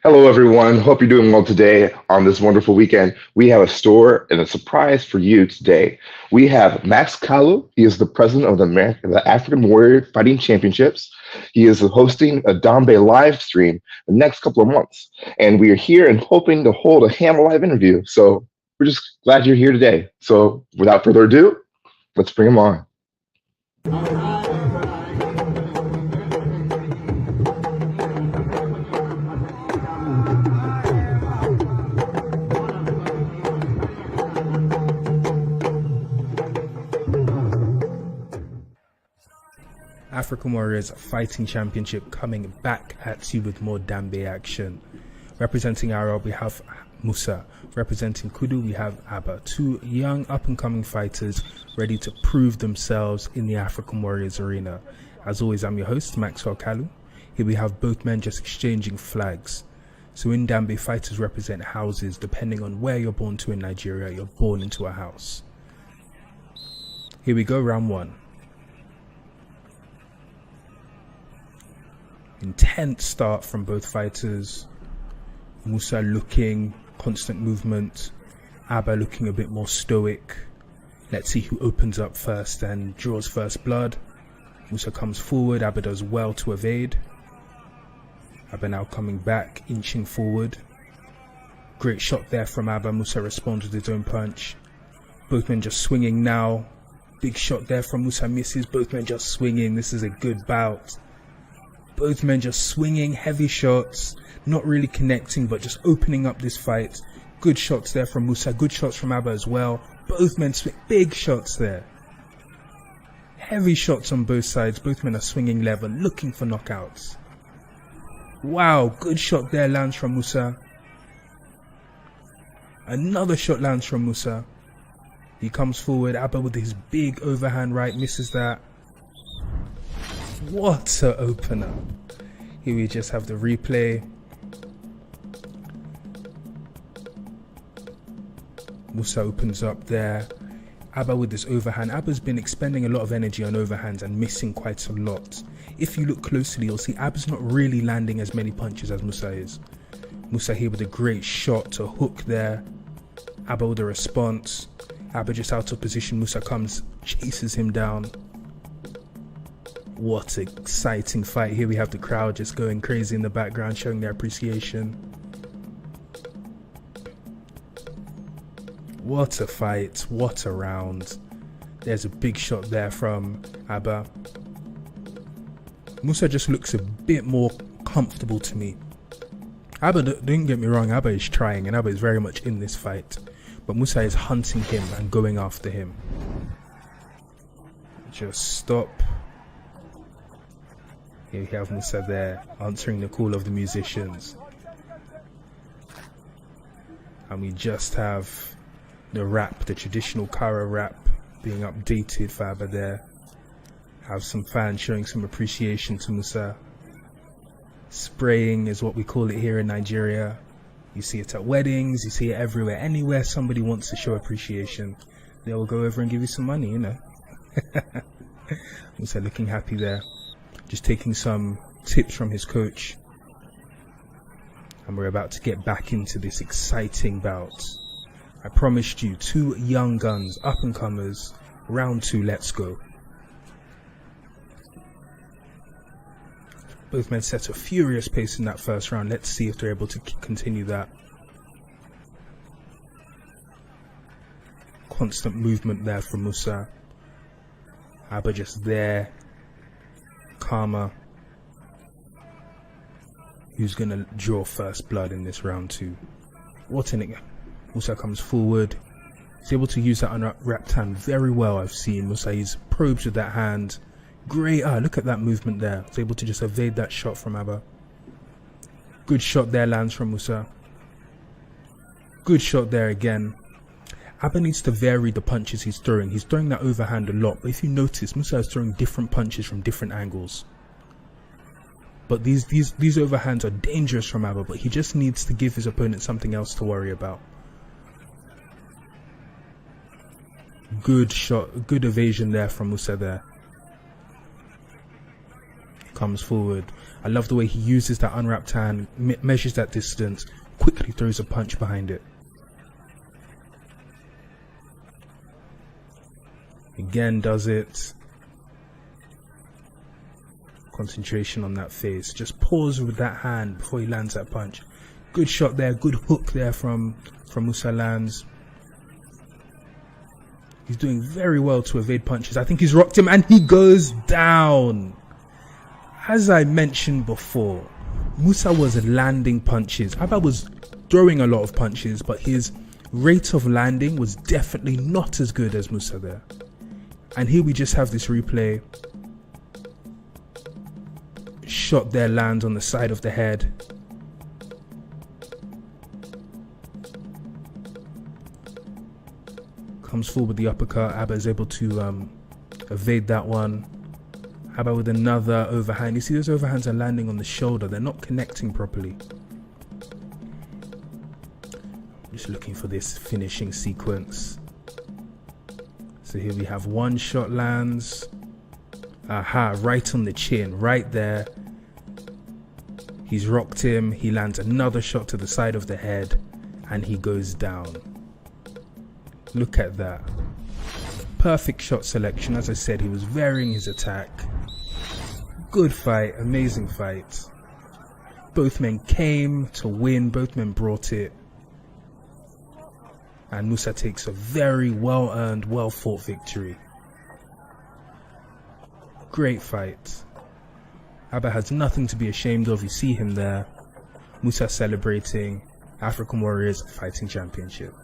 Hello, everyone. Hope you're doing well today on this wonderful weekend. We have a store and a surprise for you today. We have Max Kula. He is the president of the African Warrior Fighting Championships. He is hosting a Dambe live stream the next couple of months. And we are here and hoping to hold a HAMA live interview. So we're just glad you're here today. So without further ado, let's bring him on. African Warriors Fighting Championship coming back at you with more Dambe action. Representing Arab, we have Musa. Representing Kudu, we have Abba. Two young up-and-coming fighters ready to prove themselves in the African Warriors arena. As always, I'm your host, Max Kula. Here we have both men just exchanging flags. So in Dambe, fighters represent houses. Depending on where you're born to in Nigeria, you're born into a house. Here we go, round one. Intense start from both fighters. Musa looking, constant movement. Abba looking a bit more stoic. Let's see who opens up first and draws first blood. Musa comes forward. Abba does well to evade. Abba now coming back, inching forward. Great shot there from Abba. Musa responds with his own punch. Both men just swinging now. Big shot there from Musa, misses. Both men just swinging. This is a good bout. Both men just swinging heavy shots, not really connecting, but just opening up this fight. Good shots there from Musa, good shots from Abba as well. Both men swing, big shots there. Heavy shots on both sides. Both men are swinging level, looking for knockouts. Wow, good shot there lands from Musa. Another shot lands from Musa. He comes forward. Abba with his big overhand right, misses that. What a opener. Here we just have the replay. Musa opens up there. Abba with this overhand. Abba's been expending a lot of energy on overhands and missing quite a lot. If you look closely, you'll see Abba's not really landing as many punches as Musa is. Musa here with a great shot to hook there. Abba with a response. Abba just out of position. Musa comes, chases him down. What an exciting fight. Here we have the crowd just going crazy in the background, showing their appreciation. What a fight. What a round. There's a big shot there from Abba. Musa just looks a bit more comfortable to me. Abba, don't get me wrong, Abba is trying and Abba is very much in this fight. But Musa is hunting him and going after him. Just stop. Here we have Musa there, answering the call of the musicians. And we just have the rap, the traditional Kara rap, being updated for Abba there. Have some fans showing some appreciation to Musa. Spraying is what we call it here in Nigeria. You see it at weddings, you see it everywhere. Anywhere somebody wants to show appreciation, they will go over and give you some money, you know. Musa looking happy there. Just taking some tips from his coach. And we're about to get back into this exciting bout. I promised you two young guns, up and comers. Round two, let's go. Both men set a furious pace in that first round. Let's see if they're able to continue that. Constant movement there from Musa. Abba just there. Karma. Who's gonna draw first blood in this round two? What an Musa comes forward. He's able to use that unwrapped hand very well. I've seen Musa. He's probes with that hand. Great. Look at that movement there. He's able to just evade that shot from Abba. Good shot there lands from Musa. Good shot there again. Abba needs to vary the punches he's throwing. He's throwing that overhand a lot, but if you notice, Musa is throwing different punches from different angles. But these overhands are dangerous from Abba, but he just needs to give his opponent something else to worry about. Good shot, good evasion there from Musa there. comes forward. I love the way he uses that unwrapped hand, measures that distance, quickly throws a punch behind it. Again, does it. Concentration on that face. Just pause with that hand before he lands that punch. Good shot there, good hook there from Musa Lands. He's doing very well to evade punches. I think he's rocked him and he goes down. As I mentioned before, Musa was landing punches. Abba was throwing a lot of punches, but his rate of landing was definitely not as good as Musa there. And here we just have this replay. Shot there lands on the side of the head. Comes forward with the uppercut. Abba is able to evade that one. Abba with another overhand. You see those overhands are landing on the shoulder. They're not connecting properly. Just looking for this finishing sequence. So here we have one shot lands. Aha, right on the chin, right there. He's rocked him. He lands another shot to the side of the head and he goes down. Look at that. Perfect shot selection. As I said, he was varying his attack. Good fight, amazing fight. Both men came to win, both men brought it. And Musa takes a very well-earned, well-fought victory. Great fight. Abba has nothing to be ashamed of. You see him there. Musa celebrating. African Warriors Fighting Championship.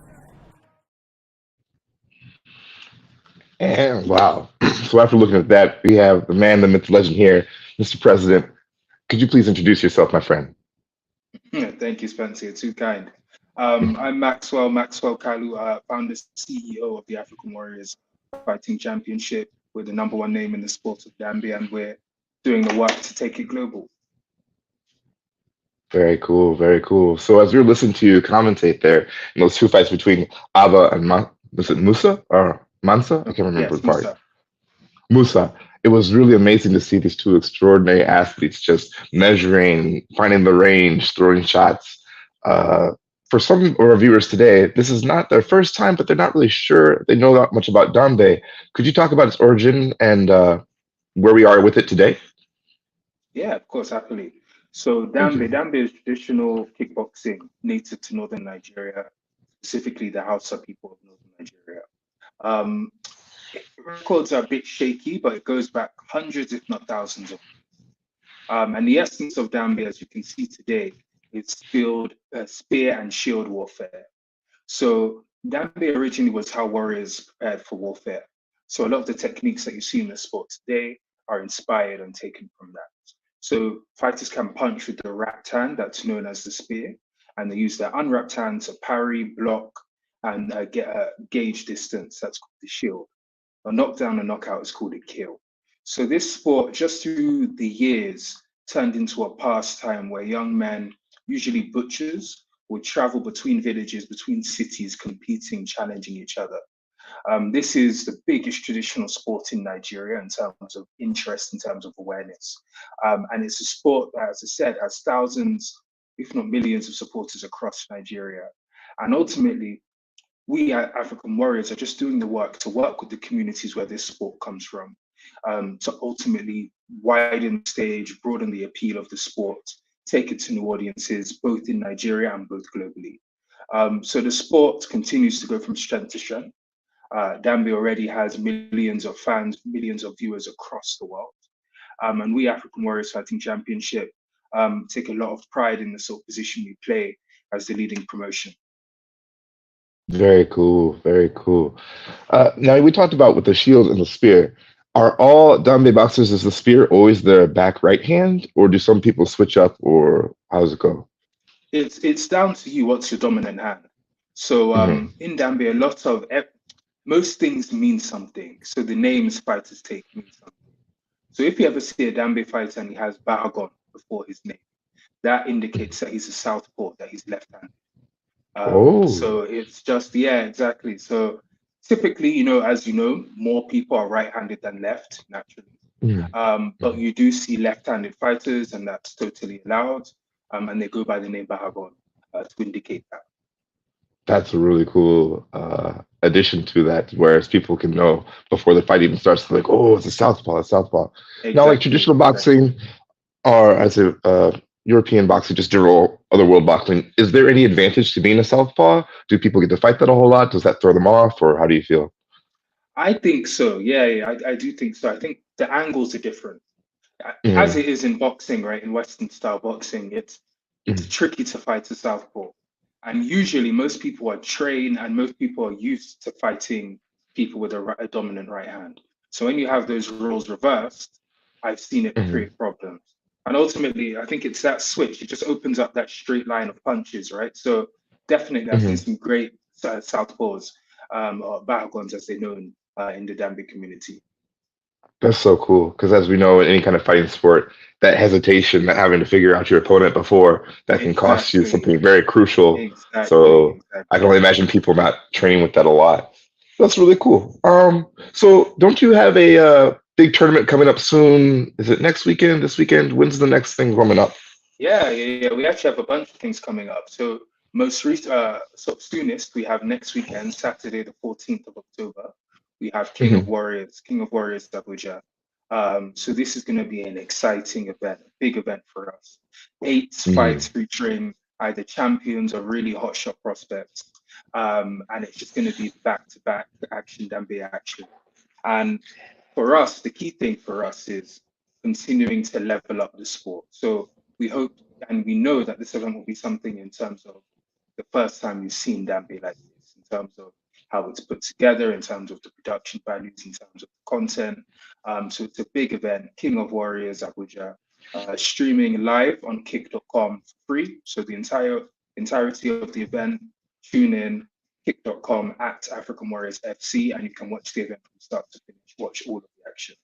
And wow. So after looking at that, we have the man, the myth, the legend here, Mr. President. Could you please introduce yourself, my friend? Thank you, Spencer. You're too kind. I'm Maxwell Kalu, founder CEO of the African Warriors Fighting Championship. We're the #1 name in the sport of Dambe, and we're doing the work to take it global. Very cool, very cool. So as we were listening to you commentate there, in those two fights between Abba and was it Musa or Mansa? I can't remember Yes, the part. Musa. Musa. It was really amazing to see these two extraordinary athletes just measuring, finding the range, throwing shots. For some of our viewers today, this is not their first time, but they're not really sure they know that much about Dambe. Could you talk about its origin and where we are with it today? Yeah, of course, happily. So Thank you. Dambe is traditional kickboxing native to northern Nigeria, specifically the Hausa people of northern Nigeria. Um, Records are a bit shaky, but it goes back hundreds, if not thousands of years. And the essence of Dambe, as you can see today, is spear and shield warfare. So Dambe originally was how warriors prepared for warfare. So a lot of the techniques that you see in the sport today are inspired and taken from that. So fighters can punch with the wrapped hand, that's known as the spear, and they use their unwrapped hand to parry, block, and get a gauge distance, that's called the shield. A knockdown and knockout is called a kill. So this sport, just through the years, turned into a pastime where young men, usually butchers, would travel between villages, between cities, competing, challenging each other. This is the biggest traditional sport in Nigeria in terms of interest, in terms of awareness. And it's a sport that, as I said, has thousands, if not millions of supporters across Nigeria. And ultimately, we African Warriors are just doing the work to work with the communities where this sport comes from, to ultimately widen the stage, broaden the appeal of the sport, take it to new audiences, both in Nigeria and both globally. So the sport continues to go from strength to strength. Dambe already has millions of fans, millions of viewers across the world. And we African Warriors Fighting Championship take a lot of pride in the sort of position we play as the leading promotion. Very cool, very cool. Now we talked about with the shield and the spear. Are all Dambe boxers is the spear always their back right hand, or do some people switch up, or how does it go? It's down to you. What's your dominant hand? So Hmm. in Dambe, most things mean something. So the names fighters take mean something. So if you ever see a Dambe fighter and he has Baragon before his name, that indicates that he's a southpaw, that he's left-handed. Oh, So it's just, yeah, exactly. So typically, as you know, more people are right-handed than left, naturally. Mhm. But you do see left-handed fighters, and that's totally allowed. And they go by the name Bahagon to indicate that. That's a really cool addition to that, whereas people can know before the fight even starts, like, oh, it's a southpaw, a southpaw. Now, like Exactly, traditional exactly. boxing or as a European boxing, just general other world boxing, is there any advantage to being a southpaw? Do people get to fight that a whole lot? Does that throw them off, or how do you feel? I think so. Yeah, yeah, I do think so. I think the angles are different. As Mm-hmm. it is in boxing, right? In Western style boxing, it's tricky to fight a southpaw. And usually most people are trained and most people are used to fighting people with a dominant right hand. So when you have those roles reversed, I've seen it Mm-hmm. create problems. And ultimately, I think it's that switch. It just opens up that straight line of punches, right? So definitely, I've seen Hmm. some great southpaws, or bahagons as they're known in the Dambe community. That's so cool because, as we know, in any kind of fighting sport, that hesitation, that having to figure out your opponent before, that can cost you Exactly, something very crucial. exactly, So I can exactly. only imagine people not training with that a lot. That's really cool. So don't you have a big tournament coming up soon? Is it next weekend? This weekend? When's the next thing coming up? Yeah, yeah, yeah. We actually have a bunch of things coming up. So so soonest we have next weekend, Saturday the 14th of October. We have Hmm. King of Warriors Abuja. So this is going to be an exciting event, a big event for us. Eight Hmm. fights featuring either champions or really hot shot prospects. And it's just going to be back to back action, Dambe action. And for us, the key thing for us is continuing to level up the sport. So we hope and we know that this event will be something in terms of the first time you've seen Dambe like this, in terms of how it's put together, in terms of the production values, in terms of the content. So it's a big event, King of Warriors Abuja, streaming live on kick.com free. So the entirety of the event, tune in, kick.com at African Warriors FC, and you can watch the event from start to finish, watch all of the action.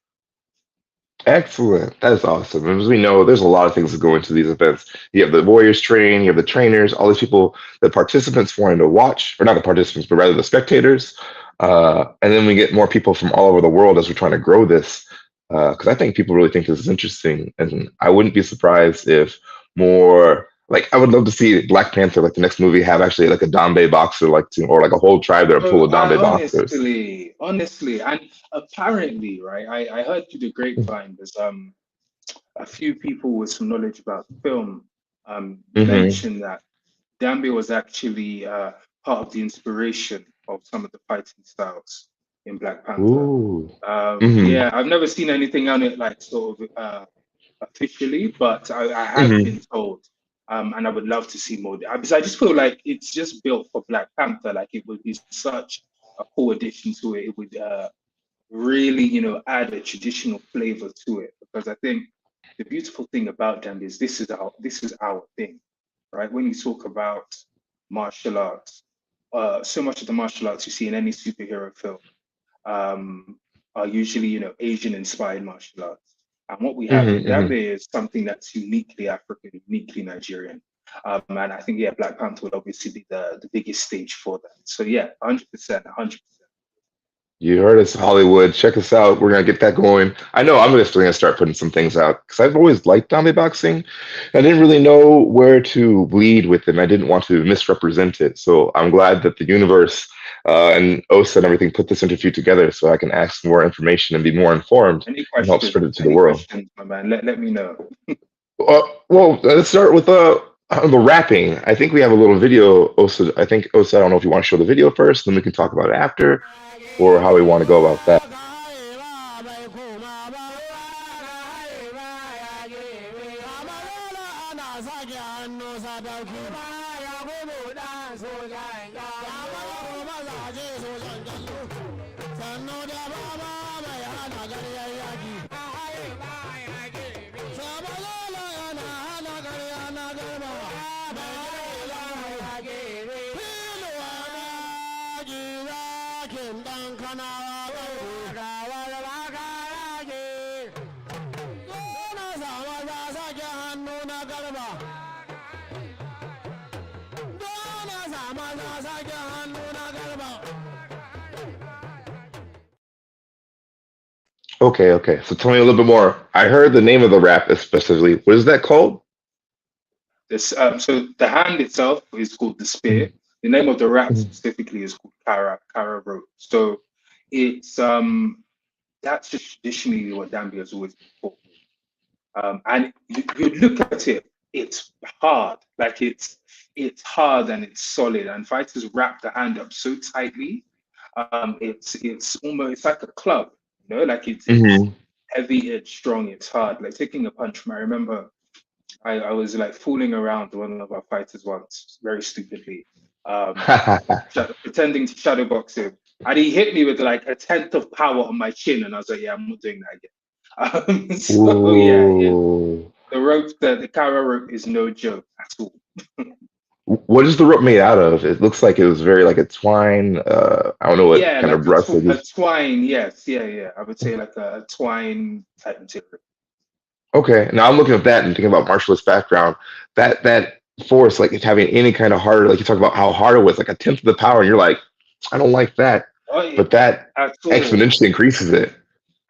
Excellent. That is awesome. And as we know, there's a lot of things that go into these events. You have the Warriors training, you have the trainers, all these people, the participants wanting to watch, or not the participants, but rather the spectators. And then we get more people from all over the world as we're trying to grow this. Because I think people really think this is interesting. And I wouldn't be surprised if more, like, I would love to see Black Panther, like the next movie, have actually like a Dambe boxer, like, or like a whole tribe that are So full of Dambe boxers. honestly, and apparently, right, I heard through the grapevine there's a few people with some knowledge about film Hmm. mentioned that Dambe was actually part of the inspiration of some of the fighting styles in Black Panther. Ooh. Hmm. Yeah, I've never seen anything on it like sort of officially, but I have Hmm. been told, and I would love to see more. Because I just feel like it's just built for Black Panther. Like it would be such a cool addition to it. It would really, add a traditional flavor to it. Because I think the beautiful thing about them is this is our thing, right? When you talk about martial arts, so much of the martial arts you see in any superhero film um, are usually, Asian inspired martial arts. And what we have in Hmm. Dambe is something that's uniquely African, uniquely Nigerian. And I think, yeah, Black Panther would obviously be the biggest stage for that. So, yeah, 100%, 100%. You heard us, Hollywood. Check us out. We're gonna get that going. I know I'm just gonna start putting some things out because I've always liked zombie boxing. I didn't really know where to lead with it, and I didn't want to misrepresent it. So I'm glad that the universe and OSA and everything put this interview together so I can ask more information and be more informed Any and help questions? spread it to the Any world. questions, my man? Let me know. Well, let's start with the rapping. I think we have a little video. OSA, I think OSA. I don't know if you want to show the video first, then we can talk about it after, or how we want to go about that. Okay, okay. So tell me a little bit more. I heard the name of the rap specifically. What is that called? This so the hand itself is called the spear. Mhm, The name of the rap mhm, specifically is called Kara rope. So it's that's just traditionally what Dambi has always been fought with. And you look at it, it's hard. Like it's hard and it's solid. And fighters wrap the hand up so tightly. It's almost it's like a club, you know, like it's mhm. heavy, it's strong, it's hard. Like taking a punch from I remember I was like fooling around with one of our fighters once, very stupidly, um, pretending to shadow box him. And he hit me with like a tenth of power on my chin, and I was like, "Yeah, I'm not doing that again." So yeah, Ooh. the rope, the Kara rope is no joke at all. What is the rope made out of? It looks like it was very like a twine. I don't know what Yeah, kind like of rust it a is. twine. Yes, yeah, yeah. I would say like a twine type material. Okay, now I'm looking at that and thinking about martialist background. That force, like it's having any kind of harder, like you talk about how hard it was, like a tenth of the power, and you're like, I don't like that. Oh, yeah, But that at all. exponentially increases it.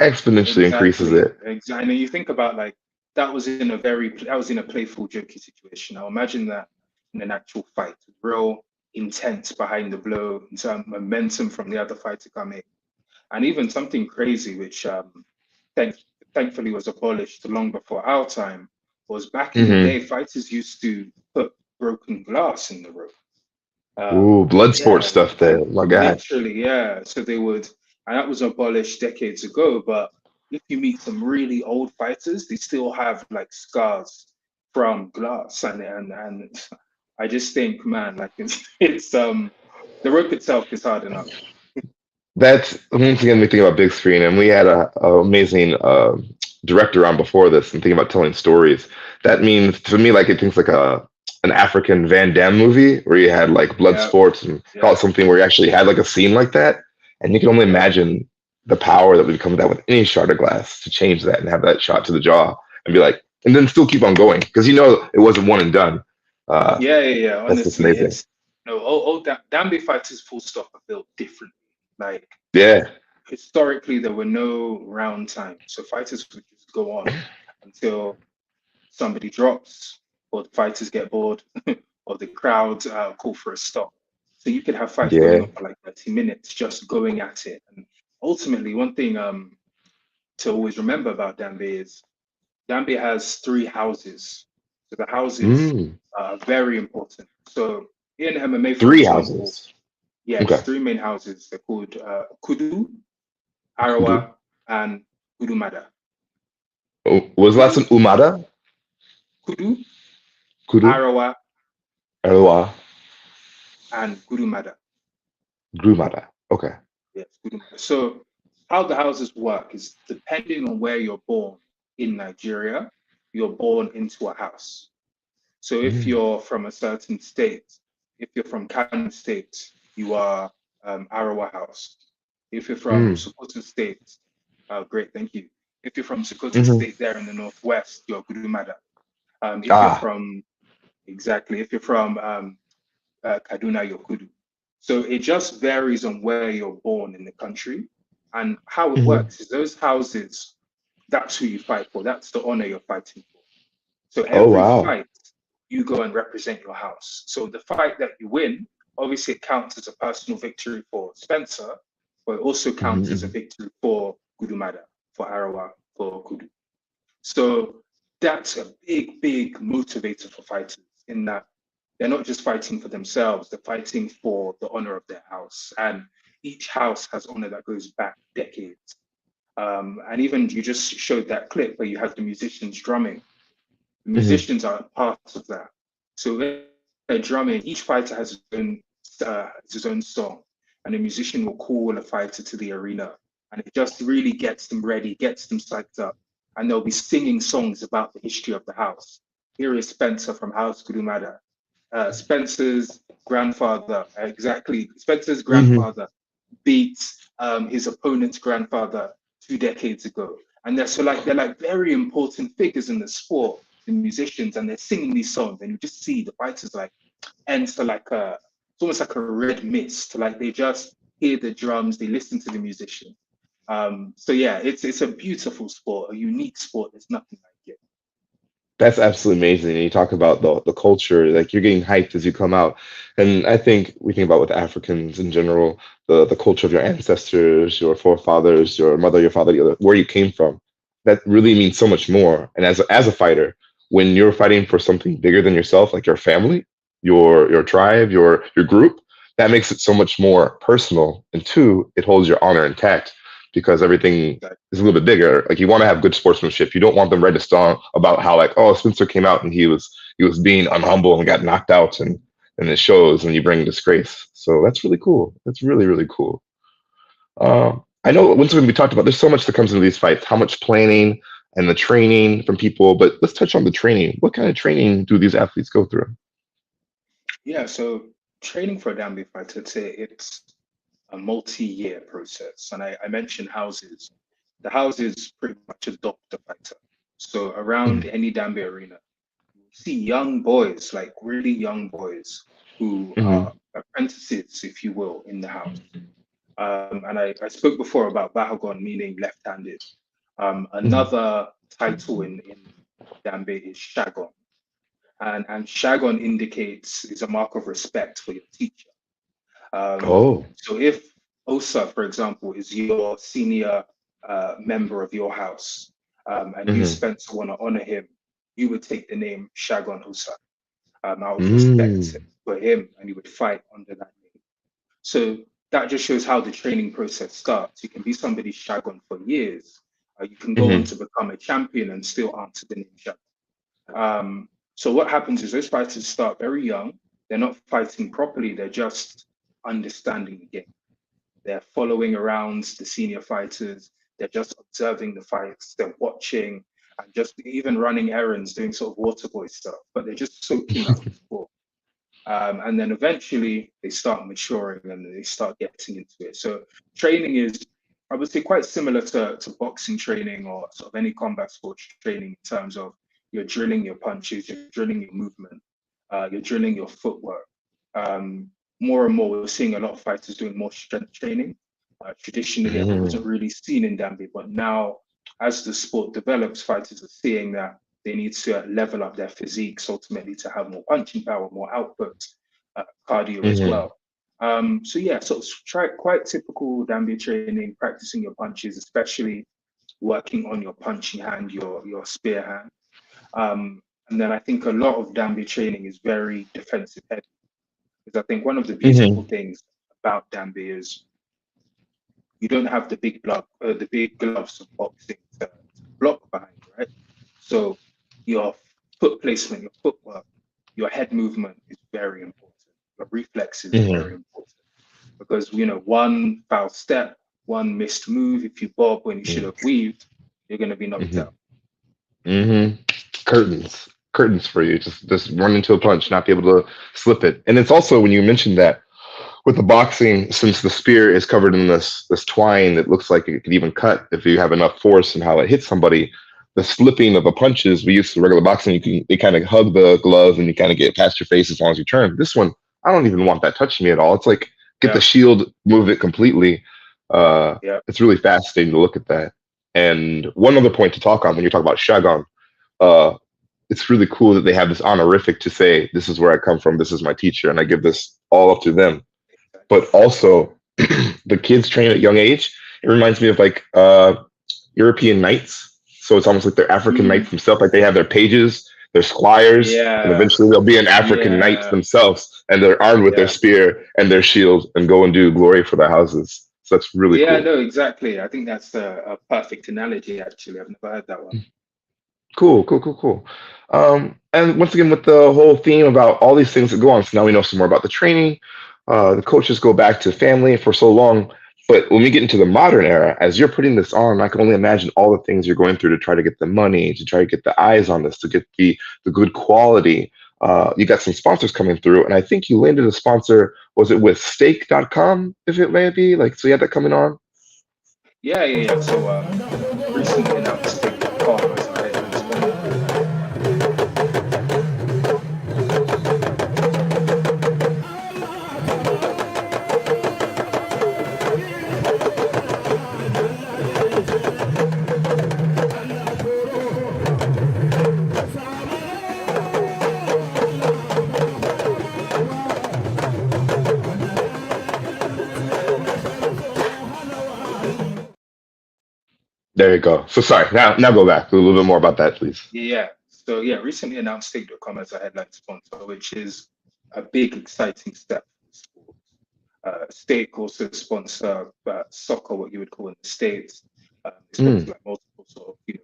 Exponentially increases Exactly, it. exactly. And you think about like that was in a playful, jokey situation. Now imagine that in an actual fight, real intense behind the blow, some momentum from the other fighter coming, and even something crazy, which thank, thankfully was abolished long before our time, was back in the day, Hmm. fighters used to put broken glass in the rope. Ooh, blood sport Yeah, stuff there. and My God. literally, yeah. So they would, and that was abolished decades ago. But if you meet some really old fighters, they still have like scars from glass, and I just think, man, like it's the rope itself is hard enough. That's once again we think about big screen, and we had a amazing director on before this, and thinking about telling stories. That means to me, like it thinks like a an African Van Damme movie where you had like blood Yeah, sports and call yeah, it something where you actually had like a scene like that, and you can only yeah, imagine the power that would come with that with any shot of glass to change that and have that shot to the jaw and be like, and then still keep on going because you know it wasn't one and done. Uh, yeah, yeah, yeah. that's just Honestly, amazing. it's no, all Dambe fighters full stop are built differently. Like Yeah. historically, there were no round times, so fighters would just go on until somebody drops, or the fighters get bored, or the crowd call for a stop. So you could have fights going Yeah. on for like 30 minutes just going at it. And ultimately, one thing to always remember about Dambe is Dambe has three houses. So the houses Mm. are very important. So in MMA, for Three example, houses. yes, Okay. three main houses. They're called Kudu, Kudu. Arawa, and Gurumada. Was the last Kudu, one Umada? Kudu, Kudu? Arawa, Elwa? and Gurumada. Grumada. Okay. Yes, Gurumada. So how the houses work is depending on where you're born in Nigeria, you're born into a house. So if Mm. you're from a certain state, if you're from Kano State, you are Arawa House. If you're from Mm. Sokoto State, great, thank you. If you're from Sokoto Hmm. State there in the northwest, you're Gurumada. If you're Ah. from exactly, if you're from Kaduna Yokudu. So it just varies on where you're born in the country. And how it Hmm. works is those houses, that's who you fight for. That's the honor you're fighting for. So Oh every wow. fight, you go and represent your house. So the fight that you win, obviously it counts as a personal victory for Spencer, but it also counts as a Hmm. victory for Gudumada, for Arawa, for Kudu. So that's a big, big motivator for fighters in that they're not just fighting for themselves, they're fighting for the honor of their house. And each house has honor that goes back decades. And even you just showed that clip where you have the musicians drumming. The Hmm. musicians are part of that. So when they're drumming, each fighter has his own song, and the musician will call a fighter to the arena, and it just really gets them ready, gets them psyched up, and they'll be singing songs about the history of the house. Here is Spencer from House Kurumada. Spencer's grandfather, exactly. Spencer's Hmm. grandfather beat his opponent's grandfather 2 decades ago. And they're like very important figures in the sport, the musicians, and they're singing these songs, and you just see the fighters like enter like a it's almost like a red mist. Like they just hear the drums, they listen to the musician. So yeah, it's a beautiful sport, a unique sport. There's nothing like it. That's absolutely amazing. And you talk about the culture, like you're getting hyped as you come out. And I think we think about with Africans in general, the culture of your ancestors, your forefathers, your mother, your father, where you came from. That really means so much more. And as a fighter, when you're fighting for something bigger than yourself, like your family, your tribe, your group, that makes it so much more personal. And two, it holds your honor intact because everything Like, is a little bit bigger. Like you want to have good sportsmanship. You don't want them write a song about how like, oh, Spencer came out and he was being unhumble and got knocked out and it shows and you bring disgrace. So that's really cool. That's really, really cool. I know once we talked about there's so much that comes into these fights, how much planning and the training from people, but let's touch on the training. What kind of training do these athletes go through? yeah, so training for a Dambe fighter, I'd say it's a multi-year process. And I mentioned houses. The houses pretty much adopt the fighter. So around Mhm, any Dambe arena, you see young boys, like really young boys, who mhm, are apprentices, if you will, in the house. And I spoke before about Bahagon meaning left-handed. mhm. Another title in Dambe is Shagon. And Shagon indicates is a mark of respect for your teacher. Oh. So if Osa, for example, is your senior member of your house, and you, Mhm, Spencer, want to honor him, you would take the name Shagon Osa out of respect mm, for him, and you would fight under that name. So that just shows how the training process starts. You can be somebody's Shagon for years. You can go on mhm, to become a champion and still answer the name Shagon. So what happens is those fighters start very young. They're not fighting properly. They're just understanding the game. They're following around the senior fighters. They're just observing the fights. They're watching and just even running errands, doing sort of water boy stuff. But they're just soaking up the sport. And then eventually they start maturing and they start getting into it. So training is, I would say, quite similar to boxing training or sort of any combat sports training in terms of you're drilling your punches, you're drilling your movement, you're drilling your footwork. More and more, we're seeing a lot of fighters doing more strength training. Traditionally, it mhm, wasn't really seen in Dambe, but now, as the sport develops, fighters are seeing that they need to level up their physiques ultimately to have more punching power, more output, cardio as mhm, well. So yeah, so it's quite typical Dambe training, practicing your punches, especially working on your punching hand, your spear hand. And then I think a lot of Dambe training is very defensive heavy because I think one of the beautiful mhm, things about Dambe is you don't have the big gloves of boxing to block behind, right? So your foot placement, your footwork, your head movement is very important. Your reflexes are very mhm. important because one foul step, one missed move, if you bob when you should have weaved, you're going to be knocked Mhm. out. Hmm. Curtains for you. Just run into a punch, not be able to slip it. And it's also when you mentioned that with the boxing, since the spear is covered in this twine that looks like it could even cut if you have enough force and how it hits somebody. The slipping of the punches we use for regular boxing, they kind of hug the glove and you kind of get past your face as long as you turn. This one, I don't even want that touching me at all. It's like get the Yeah, shield, move it completely. yeah, It's really fascinating to look at that. And one other point to talk on when you talk about Shagon, uh, it's really cool that they have this honorific to say, this is where I come from, this is my teacher, and I give this all up to them. But also, the kids train at a young age. It reminds me of like European knights. So it's almost like they're African knights mm, themselves. Like they have their pages, their squires, and yeah, eventually they'll be an African knights yeah, themselves, and they're armed with their yeah. spear and their shield and go and do glory for their houses. So that's really Yeah, cool. no, exactly. I think that's a perfect analogy, actually. I've never heard that one. Cool, cool, cool, cool. And once again, with the whole theme about all these things that go on, so now we know some more about the training. The coaches go back to family for so long. But when we get into the modern era, as you're putting this on, I can only imagine all the things you're going through to try to get the money, to try to get the eyes on this, to get the good quality. You got some sponsors coming through, and I think you landed a sponsor. Was it with Stake.com, if it may be? Like, so you had that coming on? Yeah, yeah, yeah. So recently announced take.com as our headline sponsor. There you go. So sorry. Now go back a little bit more about that, please. Yeah. So yeah, recently announced Stake.com as a headline sponsor, which is a big, exciting step for the sport. Stake also sponsor soccer, what you would call in the States. They sponsor Mm, like multiple sort of, the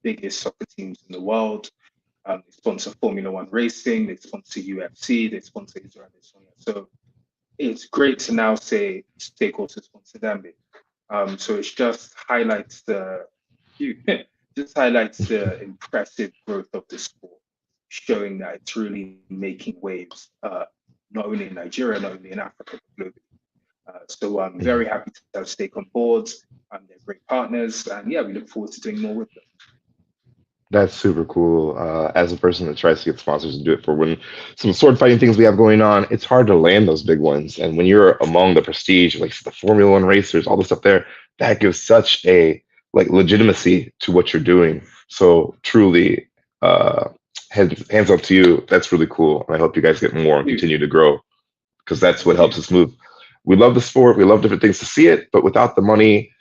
biggest soccer teams in the world. They sponsor Formula One racing, they sponsor UFC, they sponsor Israel. So it's great to now say Stake also sponsor Dambe. So it just highlights just highlights the impressive growth of the sport, showing that it's really making waves, not only in Nigeria, not only in Africa, but globally. So I'm very mm. happy to have Stake on board. They're great partners, and yeah, we look forward to doing more with them. That's super cool. As a person that tries to get sponsors and do it for when some sword fighting things we have going on, it's hard to land those big ones. And when you're among the prestige, like the Formula One racers, all the stuff there, that gives such a like legitimacy to what you're doing. So truly, uh, hands up to you. That's really cool. And I hope you guys get more and Thank you. continue to grow because that's what Thank helps you. us move. We love the sport. We love different things to see it, but without the money,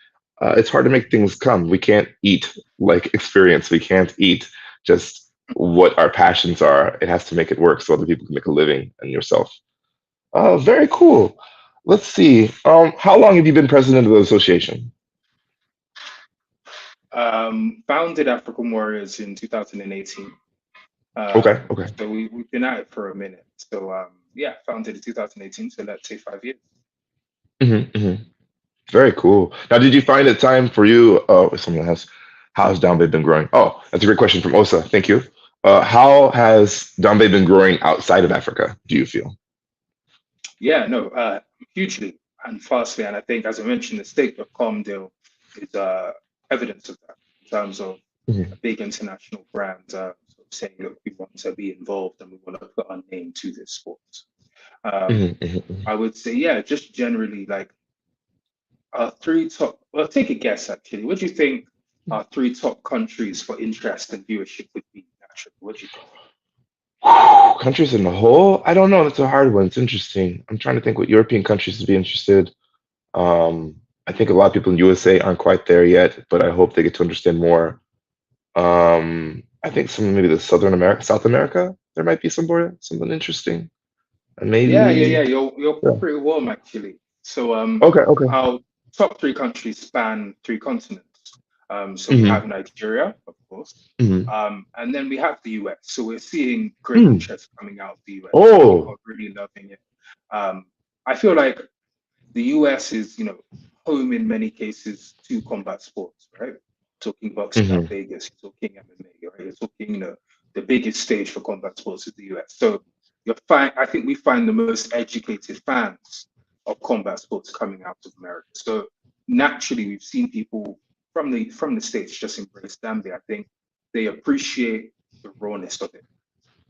it's hard to make things come. We can't eat like experience. We can't eat just what our passions are. It has to make it work so other people can make a living and yourself. Very cool. Let's see. How long have you been president of the association? Founded African Warriors in 2018. Okay, okay. So we've been at it for a minute. So yeah, founded in 2018. So let's say 5 years. Hmm, hmm. Very cool. Now, did you find it time for you? Someone else. How has Dambe been growing? Oh, that's a great question from Osa. Thank you. How has Dambe been growing outside of Africa, do you feel? Yeah, no, hugely and fastly. And I think, as I mentioned, the Stake.com deal is evidence of that in terms of a Mhm, big international brand sort of saying, look, we want to be involved and we want to put our name to this sport. Um, mhm, mhm, mhm. I would say, yeah, just generally like our three top, well, take a guess actually. What do you think our three top countries for interest and viewership would be naturally? What do you think? Countries in the whole? I don't know. That's a hard one. It's interesting. I'm trying to think what European countries would be interested. Um, I think a lot of people in USA aren't quite there yet, but I hope they get to understand more. I think some maybe the Southern America, South America, there might be something interesting, and Yeah. maybe You're yeah. pretty warm actually. So Okay, okay. our top three countries span three continents. So we Hmm, have Nigeria, of course, hmm. and then we have the US. So we're seeing great Mm. interest coming out of the US. People Oh. are really loving it. Um, I feel like the US is, home in many cases to combat sports, right? Talking boxing Hmm, out Vegas, you're talking MMA, right? You're talking, the biggest stage for combat sports is the US. So I think we find the most educated fans of combat sports coming out of America. So naturally, we've seen people from the States just embrace Dambe. I think they appreciate the rawness of it.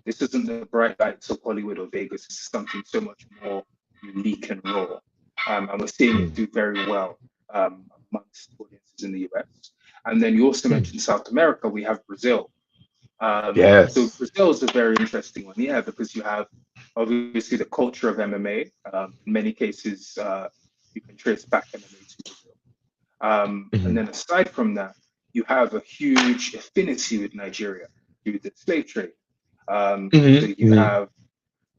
This isn't the bright lights of Hollywood or Vegas. This is something so much more unique and raw. And we're seeing it hmm, do very well amongst audiences in the US. And then you also hmm. mentioned South America, we have Brazil. So Yes. Brazil is a very interesting one, yeah, because you have obviously the culture of MMA. In many cases, you can trace back MMA to Brazil. And Hmm, then aside from that, you have a huge affinity with Nigeria through the slave trade. So hmm, you hmm, have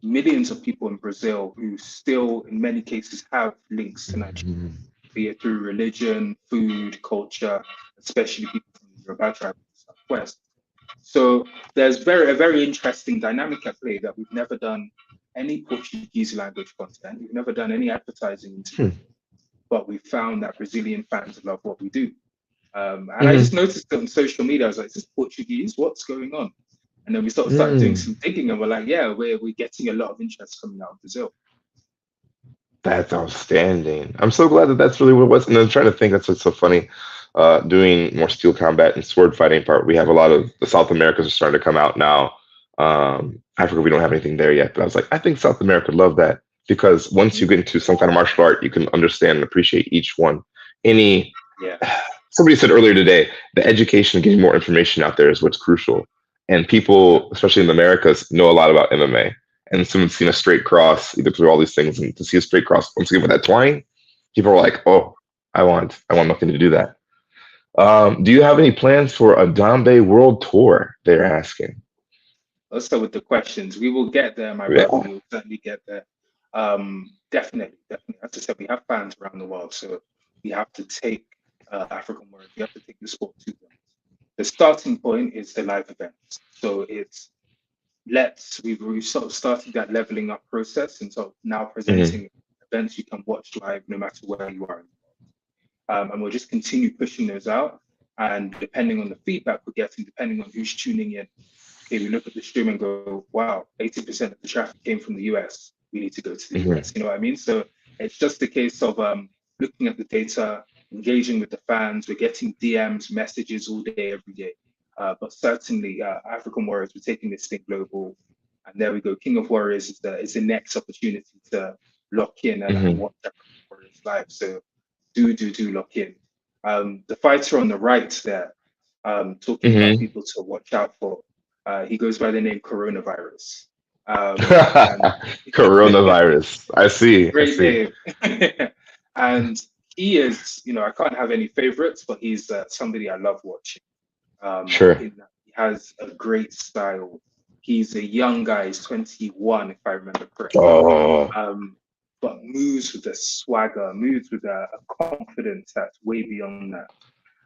millions of people in Brazil who still, in many cases, have links to Nigeria, hmm. be it through religion, food, culture, especially people from the Yoruba tribe in the Southwest. So there's a very interesting dynamic at play that we've never done any Portuguese language content. We've never done any advertising into Hmm, Brazil, but we found that Brazilian fans love what we do. And I just hmm, noticed it on social media. I was like, is this Portuguese? What's going on? And then we started doing hmm. some digging and we're like, yeah, we're getting a lot of interest coming out of Brazil. That's outstanding. I'm so glad that that's really what it was. And I'm trying to think. That's what's so funny. Doing more steel combat and sword fighting part. We have a lot of the South Americas are starting to come out now. Africa, we don't have anything there yet. But I was like, I think South America would love that because once you Mhm. get into some kind of martial art, you can understand and appreciate each one. Any Yeah. somebody said earlier today, the education of getting more information out there is what's crucial. And Yeah. people, especially in the Americas, know a lot about MMA. And someone's seen a straight cross, either through all these things, and to see a straight cross once again with that twine, people are like, "Oh, I want nothing to do that." Do you have any plans for a Dambe World Tour? They're asking. Let's start with the questions. We will get there, my brother. Yeah. We will certainly get there. Definitely, definitely. As I said, we have fans around the world, so we have to take African Warriors. We have to take the sport to them. The starting point is the live events. So it's we've sort of started that leveling up process, and so now Hmm. presenting events you can watch live no matter where you are. And we'll just continue pushing those out. And depending on the feedback we're getting, depending on who's tuning in, okay, we look at the stream and go, wow, 80% of the traffic came from the US. We need to go to the Hmm. US. You know what I mean? So it's just a case of looking at the data, engaging with the fans. We're getting DMs, messages all day, every day. But certainly, African Warriors, we're taking this thing global. And there we go. King of Warriors is the next opportunity to lock in and Hmm. watch African Warriors live. So do lock in. The fighter on the right there, talking about Hmm. people to watch out for. He goes by the name Coronavirus. And Coronavirus. I see. I great see. name. And he is, I can't have any favorites, but he's somebody I love watching. Sure. In that he has a great style. He's a young guy, he's 21, if I remember correctly. Oh. Um, but moves with a swagger, moves with a confidence that's way beyond that.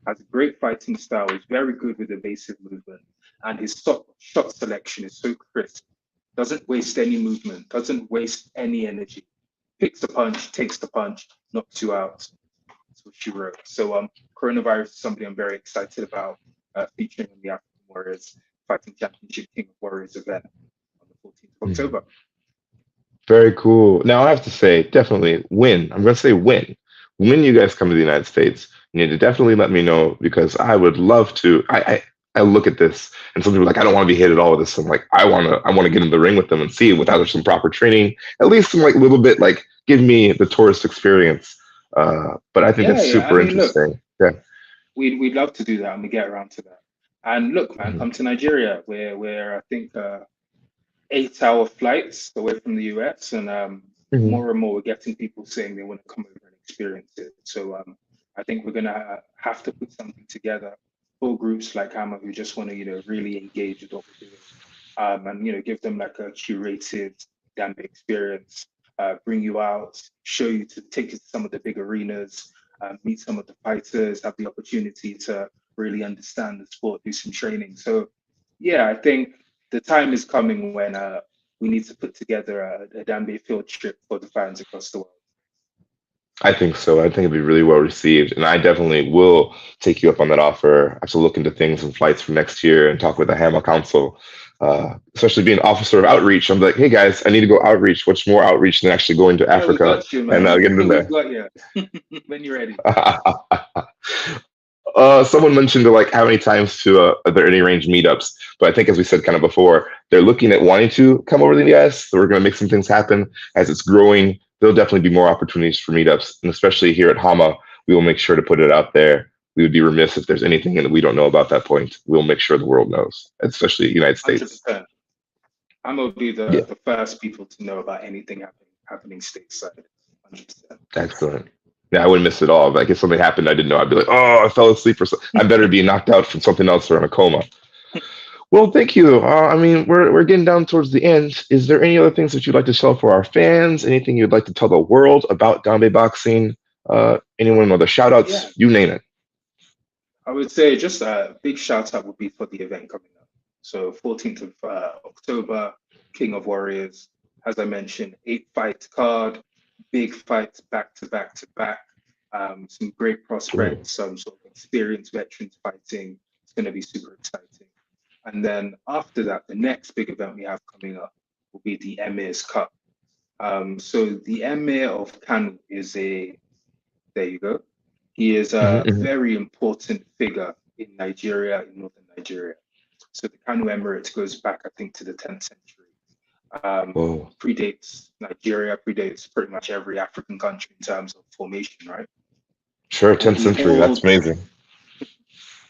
Has a great fighting style. He's very good with evasive movement, and his shot selection is so crisp. Doesn't waste any movement. Doesn't waste any energy. Picks the punch, takes the punch, knocks you out. That's what she wrote. So coronavirus is something I'm very excited about featuring on the African Warriors Fighting Championship King of Warriors event on the 14th of Mhm. October. Very cool. Now I have to say, definitely win. I'm going to say win. When you guys come to the United States, you need to definitely let me know because I would love to. I look at this and some people are like, I don't want to be hit at all with this. I'm like, I want to get in the ring with them and see without some proper training, at least some like little bit like give me the tourist experience. But I think Yeah, that's yeah. I super mean, look, interesting. Yeah. we'd love to do that, and we get around to that. And look, man, Mhm. come to Nigeria. We're I think 8 hour flights away from the US, and Mhm. more and more we're getting people saying they want to come over and experience it. So I think we're gonna have to put something together for groups like HAMA who just want to, really engage with what we're doing, and give them like a curated Dambe experience, bring you out, show you to take you to some of the big arenas, meet some of the fighters, have the opportunity to really understand the sport, do some training. So yeah, I think the time is coming when we need to put together a Dambe field trip for the fans across the world. I think so. I think it'd be really well received, and I definitely will take you up on that offer. I have to look into things and flights for next year and talk with the HAMA Council. Especially being officer of outreach, I'm like, hey guys, I need to go outreach. What's more outreach than actually going to Yeah, we Africa got you, and man. getting in We've there? got you when you're ready. Someone mentioned like how many times to are there any arranged meetups, but I think as we said kind of before, they're looking at wanting to come over to the US. So we're going to make some things happen as it's growing. There'll definitely be more opportunities for meetups, and especially here at HAMA, we will make sure to put it out there. We would be remiss if there's anything that we don't know about that point. We'll make sure the world knows, especially the United States. 100%. I'm gonna be Yeah, the first people to know about anything happening stateside. 100%. excellent. Yeah, I wouldn't miss it all. Like if something happened, I didn't know. I'd be like, oh, I fell asleep or something. I better be knocked out from something else or in a coma. Well, thank you. I mean, we're getting down towards the end. Is there any other things that you'd like to tell for our fans? Anything you'd like to tell the world about Dambe boxing? Anyone with the shout Yeah, outs? You name it. I would say just a big shout out would be for the event coming up. So 14th of October, King of Warriors. As I mentioned, 8 fight card, big fights back to back to back. Some great Cool. prospects, some sort of experienced veterans fighting. It's going to be super exciting. And then after that, the next big event we have coming up will be the Emir's Cup. So the Emir of Kanu is there you go. He is Hmm. a Hmm. very important figure in Nigeria, in northern Nigeria. So the Kanu Emirate goes back, I think, to the 10th century. Whoa. Predates Nigeria, predates pretty much every African country in terms of formation, right? Sure, And 10th century. That's amazing.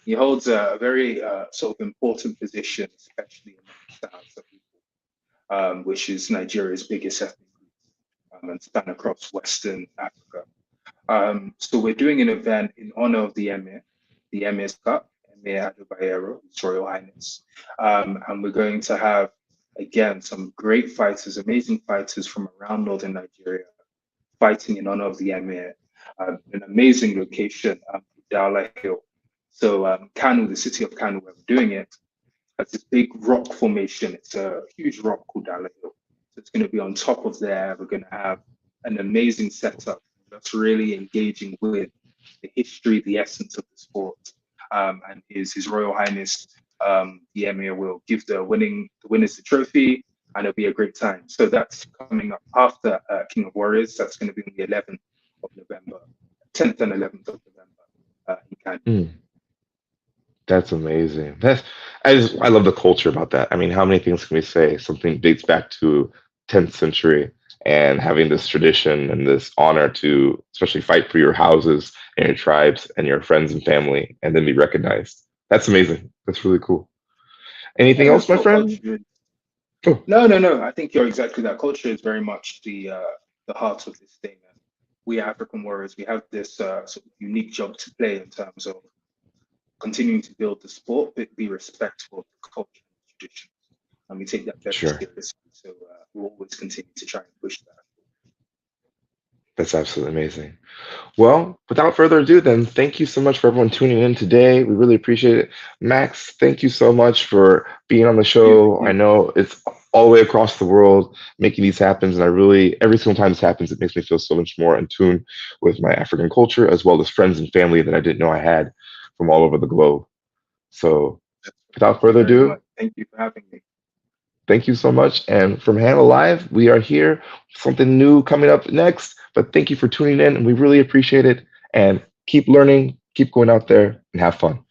he holds a very sort of important position, especially amongst the Hausa people, which is Nigeria's biggest ethnic group and span across Western Africa. So we're doing an event in honor of the Emir. the Emir's Cup, Emir Adebayo, His Royal Highness. And we're going to have, again, some great fighters, amazing fighters from around northern Nigeria fighting in honor of the Emir. An amazing location, Dala Hill. So Kanu, the city of Kanu, where we're doing it, has this big rock formation. It's a huge rock called Dala Hill. So it's going to be on top of there. We're going to have an amazing setup that's really engaging with the history, the essence of the sport. And His Royal Highness, the Emir, will give the winners the trophy, and it'll be a great time. So that's coming up after King of Warriors. That's going to be on the 11th of November, 10th and 11th of November in Canada. That's amazing. I love the culture about that. I mean, how many things can we say? Something dates back to 10th century and having this tradition and this honor to especially fight for your houses and your tribes and your friends and family and then be recognized. That's amazing. That's really cool. Anything else, my friend? Oh. No. I think you're exactly that. Culture is very much the heart of this thing. And we African warriors, we have this sort of unique job to play in terms of continuing to build the sport, but be respectful of the culture and traditions. And we take that very seriously. So we'll always continue to try and push that. That's absolutely amazing. Well, without further ado, then, thank you so much for everyone tuning in today. We really appreciate it. Max, thank you so much for being on the show. I know it's all the way across the world making these happen. And every single time this happens, it makes me feel so much more in tune with my African culture, as well as friends and family that I didn't know I had from all over the globe. So without further ado, thank you for having me. Thank you so much. And from HAMA Live, we are here. Something new coming up next. But thank you for tuning in, and we really appreciate it. And keep learning, keep going out there, and have fun.